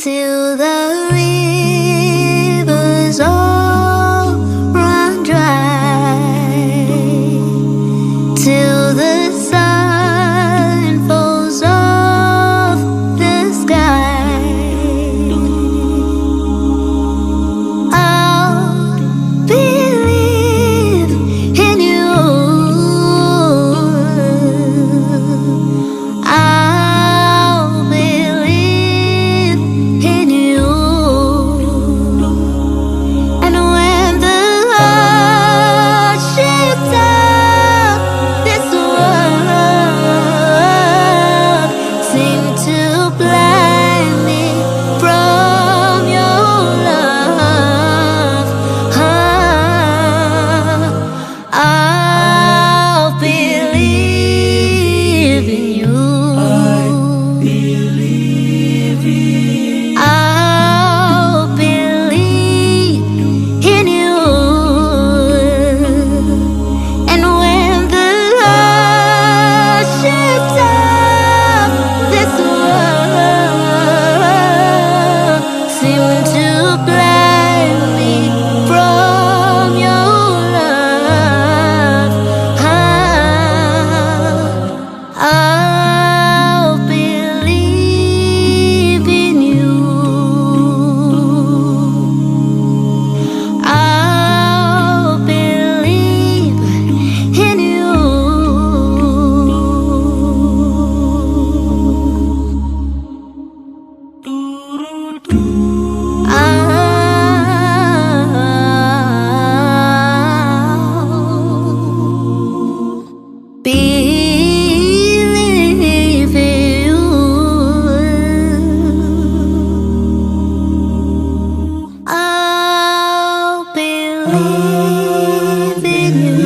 till the rivers all run dry, till the sun falls off the sky. I'll believe in you. I'll believe in you. And when the hardships of this world seem to blind me from your love, I'll believe in you. I'll believe in you. And when the hardships of this world seem to blind me from your love, I'll believe in you. I'll believe in you. I'll believe in you. I'll believe in you.